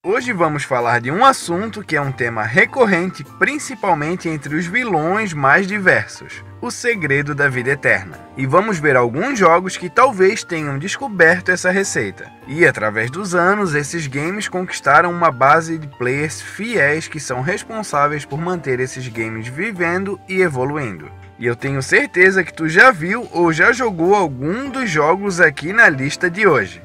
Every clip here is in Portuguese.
Hoje vamos falar de um assunto que é um tema recorrente principalmente entre os vilões mais diversos, o segredo da vida eterna. E vamos ver alguns jogos que talvez tenham descoberto essa receita. E através dos anos, esses games conquistaram uma base de players fiéis que são responsáveis por manter esses games vivendo e evoluindo. E eu tenho certeza que tu já viu ou já jogou algum dos jogos aqui na lista de hoje.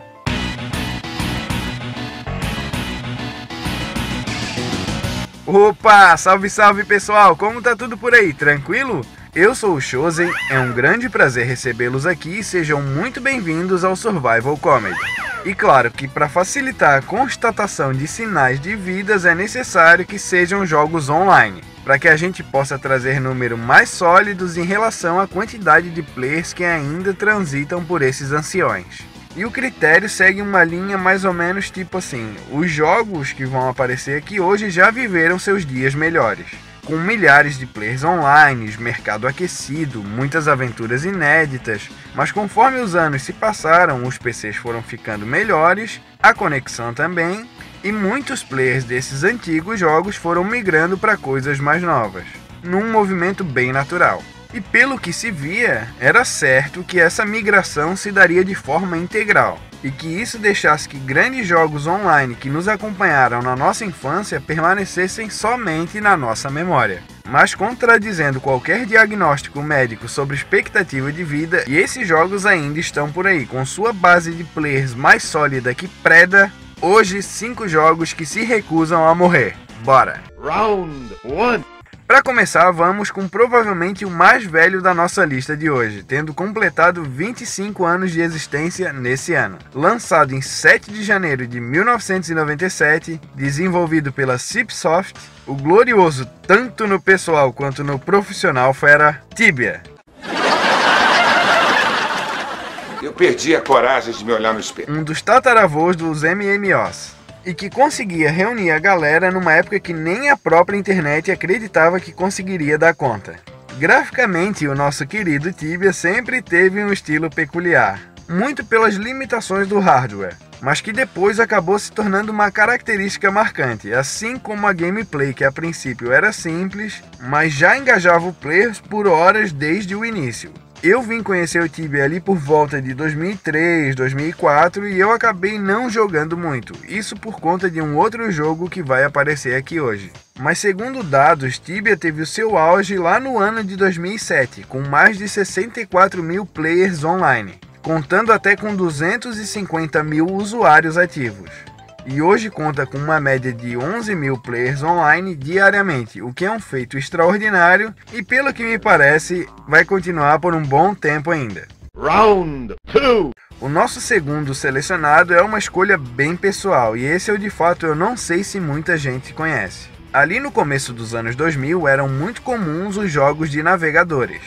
Opa, salve salve pessoal, como tá tudo por aí, tranquilo? Eu sou o Chosen, é um grande prazer recebê-los aqui e sejam muito bem-vindos ao Survival Comedy. E claro que para facilitar a constatação de sinais de vidas é necessário que sejam jogos online, para que a gente possa trazer números mais sólidos em relação à quantidade de players que ainda transitam por esses anciões. E o critério segue uma linha mais ou menos tipo assim, os jogos que vão aparecer aqui hoje já viveram seus dias melhores, com milhares de players online, mercado aquecido, muitas aventuras inéditas, mas conforme os anos se passaram, os PCs foram ficando melhores, a conexão também, e muitos players desses antigos jogos foram migrando para coisas mais novas, num movimento bem natural. E pelo que se via, era certo que essa migração se daria de forma integral, e que isso deixasse que grandes jogos online que nos acompanharam na nossa infância permanecessem somente na nossa memória. Mas contradizendo qualquer diagnóstico médico sobre expectativa de vida, e esses jogos ainda estão por aí, com sua base de players mais sólida que preda, hoje 5 jogos que se recusam a morrer. Bora! Round 1. Para começar, vamos com provavelmente o mais velho da nossa lista de hoje, tendo completado 25 anos de existência nesse ano. Lançado em 7 de janeiro de 1997, desenvolvido pela Cipsoft, o glorioso tanto no pessoal quanto no profissional fera Tibia. Eu perdi a coragem de me olhar no espelho. Um dos tataravôs dos MMOs. E que conseguia reunir a galera numa época que nem a própria internet acreditava que conseguiria dar conta. Graficamente, o nosso querido Tibia sempre teve um estilo peculiar, muito pelas limitações do hardware, mas que depois acabou se tornando uma característica marcante, assim como a gameplay que a princípio era simples, mas já engajava o player por horas desde o início. Eu vim conhecer o Tibia ali por volta de 2003, 2004 e eu acabei não jogando muito, isso por conta de um outro jogo que vai aparecer aqui hoje. Mas segundo dados, Tibia teve o seu auge lá no ano de 2007, com mais de 64 mil players online, contando até com 250 mil usuários ativos. E hoje conta com uma média de 11 mil players online diariamente, o que é um feito extraordinário e, pelo que me parece, vai continuar por um bom tempo ainda. Round 2. O nosso segundo selecionado é uma escolha bem pessoal e esse de fato eu não sei se muita gente conhece. Ali no começo dos anos 2000 eram muito comuns os jogos de navegadores,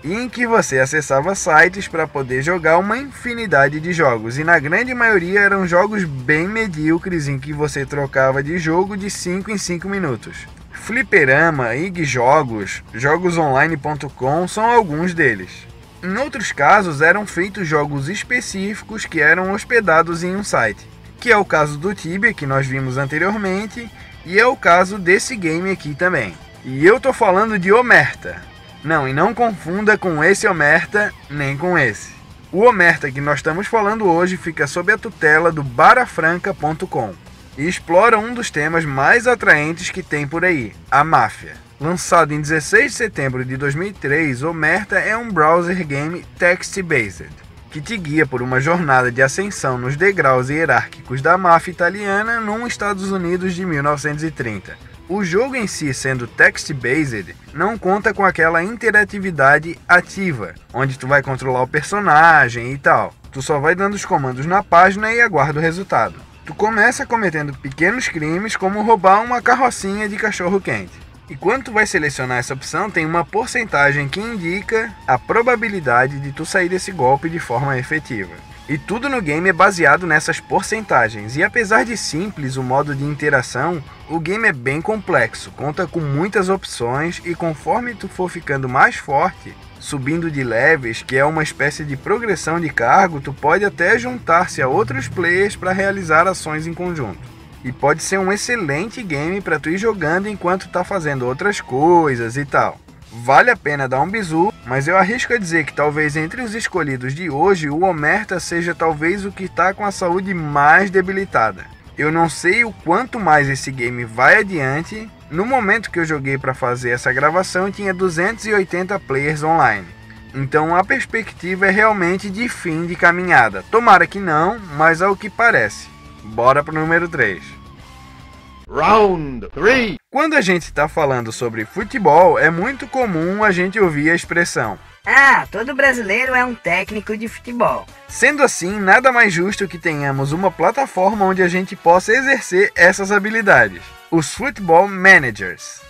em que você acessava sites para poder jogar uma infinidade de jogos, e na grande maioria eram jogos bem medíocres em que você trocava de jogo de 5 em 5 minutos. Fliperama, IG Jogos, jogosonline.com são alguns deles. Em outros casos eram feitos jogos específicos que eram hospedados em um site, que é o caso do Tibia que nós vimos anteriormente, e é o caso desse game aqui também. E eu tô falando de Omerta. Não, e não confunda com esse Omerta, nem com esse. O Omerta que nós estamos falando hoje fica sob a tutela do Barafranca.com e explora um dos temas mais atraentes que tem por aí, a máfia. Lançado em 16 de setembro de 2003, Omerta é um browser game text-based, que te guia por uma jornada de ascensão nos degraus hierárquicos da máfia italiana nos Estados Unidos de 1930. O jogo em si, sendo text-based, não conta com aquela interatividade ativa, onde tu vai controlar o personagem e tal. Tu só vai dando os comandos na página e aguarda o resultado. Tu começa cometendo pequenos crimes como roubar uma carrocinha de cachorro-quente. E quando tu vai selecionar essa opção, tem uma porcentagem que indica a probabilidade de tu sair desse golpe de forma efetiva. E tudo no game é baseado nessas porcentagens, e apesar de simples o modo de interação, o game é bem complexo, conta com muitas opções e conforme tu for ficando mais forte, subindo de levels, que é uma espécie de progressão de cargo, tu pode até juntar-se a outros players para realizar ações em conjunto. e pode ser um excelente game para tu ir jogando enquanto tá fazendo outras coisas e tal. Vale a pena dar um bizu, mas eu arrisco a dizer que talvez entre os escolhidos de hoje, o Omerta seja talvez o que tá com a saúde mais debilitada. Eu não sei o quanto mais esse game vai adiante. No momento que eu joguei para fazer essa gravação, tinha 280 players online. Então a perspectiva é realmente de fim de caminhada. Tomara que não, mas ao que parece. Bora pro número 3. Round 3. Quando a gente está falando sobre futebol, é muito comum a gente ouvir a expressão: ah, todo brasileiro é um técnico de futebol. Sendo assim, nada mais justo que tenhamos uma plataforma onde a gente possa exercer essas habilidades. Os Football Managers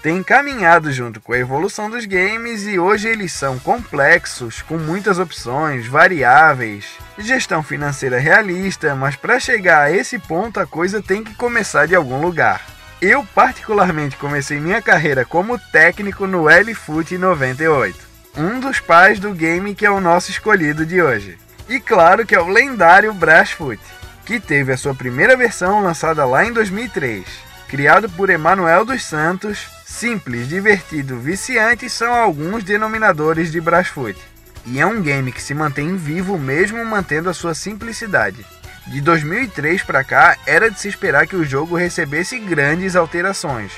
têm caminhado junto com a evolução dos games e hoje eles são complexos, com muitas opções, variáveis, gestão financeira realista, mas para chegar a esse ponto a coisa tem que começar de algum lugar. Eu particularmente comecei minha carreira como técnico no LFoot 98, um dos pais do game que é o nosso escolhido de hoje. E claro que é o lendário Brasfoot, que teve a sua primeira versão lançada lá em 2003. Criado por Emanuel dos Santos, simples, divertido, viciante são alguns denominadores de Brasfoot. E é um game que se mantém vivo mesmo mantendo a sua simplicidade. De 2003 para cá, era de se esperar que o jogo recebesse grandes alterações,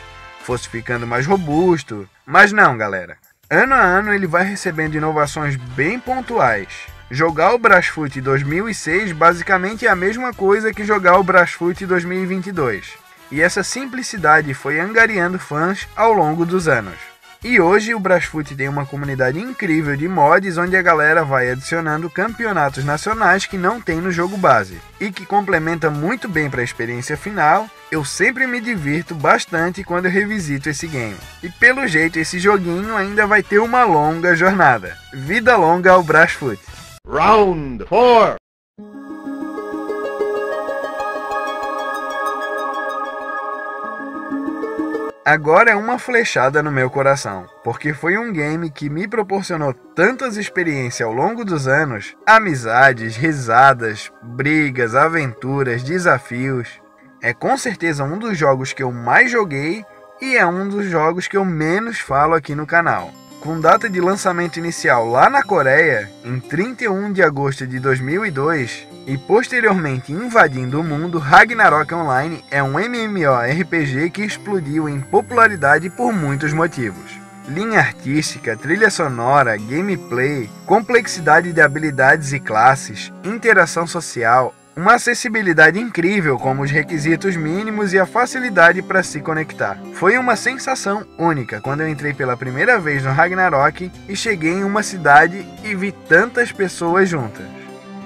fosse ficando mais robusto, mas não, galera. Ano a ano ele vai recebendo inovações bem pontuais. Jogar o Brasfoot 2006 basicamente é a mesma coisa que jogar o Brasfoot 2022. E essa simplicidade foi angariando fãs ao longo dos anos. E hoje o Brasfoot tem uma comunidade incrível de mods onde a galera vai adicionando campeonatos nacionais que não tem no jogo base. E que complementa muito bem para a experiência final. Eu sempre me divirto bastante quando eu revisito esse game. E pelo jeito esse joguinho ainda vai ter uma longa jornada. Vida longa ao Brasfoot! Round 4. Agora é uma flechada no meu coração, porque foi um game que me proporcionou tantas experiências ao longo dos anos, amizades, risadas, brigas, aventuras, desafios. É com certeza um dos jogos que eu mais joguei e é um dos jogos que eu menos falo aqui no canal. Com data de lançamento inicial lá na Coreia, em 31 de agosto de 2002, e posteriormente invadindo o mundo, Ragnarok Online é um MMORPG que explodiu em popularidade por muitos motivos. Linha artística, trilha sonora, gameplay, complexidade de habilidades e classes, interação social, uma acessibilidade incrível como os requisitos mínimos e a facilidade para se conectar. Foi uma sensação única quando eu entrei pela primeira vez no Ragnarok e cheguei em uma cidade e vi tantas pessoas juntas.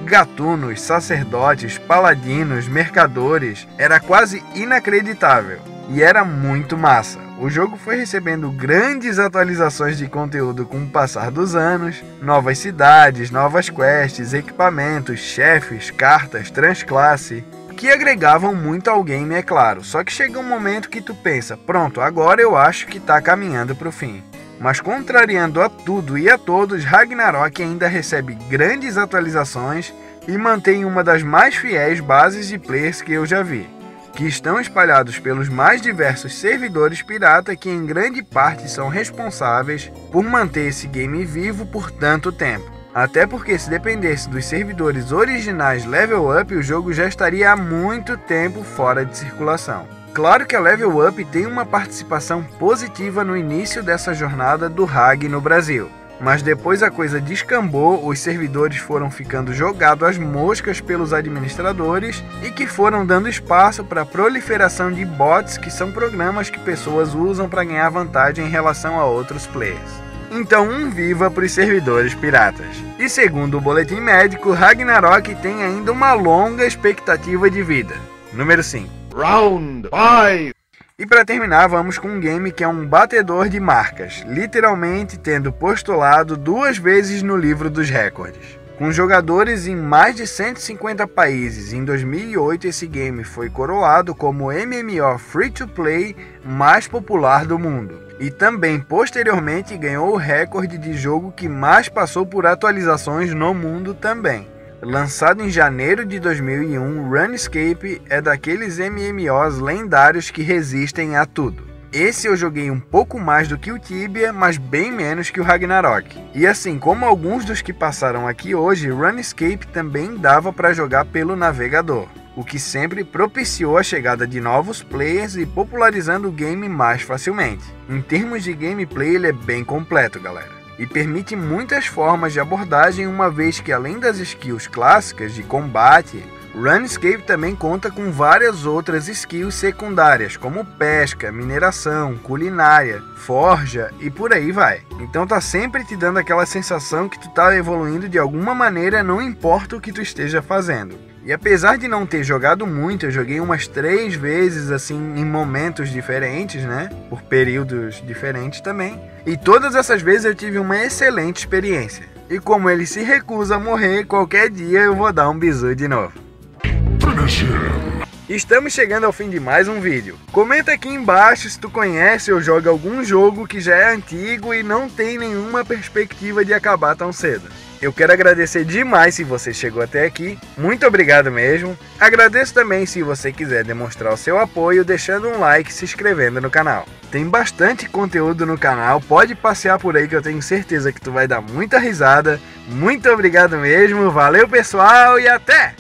Gatunos, sacerdotes, paladinos, mercadores, era quase inacreditável e era muito massa. O jogo foi recebendo grandes atualizações de conteúdo com o passar dos anos, novas cidades, novas quests, equipamentos, chefes, cartas, transclasse, que agregavam muito ao game, é claro. Só que chega um momento que tu pensa, pronto, agora eu acho que tá caminhando pro fim. Mas contrariando a tudo e a todos, Ragnarok ainda recebe grandes atualizações e mantém uma das mais fiéis bases de players que eu já vi, que estão espalhados pelos mais diversos servidores pirata que em grande parte são responsáveis por manter esse game vivo por tanto tempo. Até porque se dependesse dos servidores originais Level Up, o jogo já estaria há muito tempo fora de circulação. Claro que a Level Up tem uma participação positiva no início dessa jornada do Rag no Brasil, mas depois a coisa descambou, os servidores foram ficando jogados às moscas pelos administradores e que foram dando espaço para a proliferação de bots, que são programas que pessoas usam para ganhar vantagem em relação a outros players. Então viva para os servidores piratas. E segundo o boletim médico, Ragnarok tem ainda uma longa expectativa de vida. Número 5. Round 5. E para terminar, vamos com um game que é um batedor de marcas, literalmente tendo postulado 2 vezes no livro dos recordes. Com jogadores em mais de 150 países, em 2008 esse game foi coroado como o MMO Free-to-Play mais popular do mundo. E também posteriormente ganhou o recorde de jogo que mais passou por atualizações no mundo também. Lançado em janeiro de 2001, RuneScape é daqueles MMOs lendários que resistem a tudo. Esse eu joguei um pouco mais do que o Tibia, mas bem menos que o Ragnarok. E assim como alguns dos que passaram aqui hoje, RuneScape também dava para jogar pelo navegador, o que sempre propiciou a chegada de novos players e popularizando o game mais facilmente. Em termos de gameplay, ele é bem completo, galera, e permite muitas formas de abordagem, uma vez que além das skills clássicas de combate, RuneScape também conta com várias outras skills secundárias, como pesca, mineração, culinária, forja e por aí vai. Então tá sempre te dando aquela sensação que tu tá evoluindo de alguma maneira, não importa o que tu esteja fazendo. E apesar de não ter jogado muito, eu joguei umas 3 vezes assim em momentos diferentes, né? Por períodos diferentes também. E todas essas vezes eu tive uma excelente experiência. E como ele se recusa a morrer, qualquer dia eu vou dar um bisu de novo. Estamos chegando ao fim de mais um vídeo. Comenta aqui embaixo se tu conhece ou joga algum jogo que já é antigo e não tem nenhuma perspectiva de acabar tão cedo. Eu quero agradecer demais se você chegou até aqui, muito obrigado mesmo. Agradeço também se você quiser demonstrar o seu apoio deixando um like e se inscrevendo no canal. Tem bastante conteúdo no canal, pode passear por aí que eu tenho certeza que tu vai dar muita risada. Muito obrigado mesmo, valeu pessoal e até!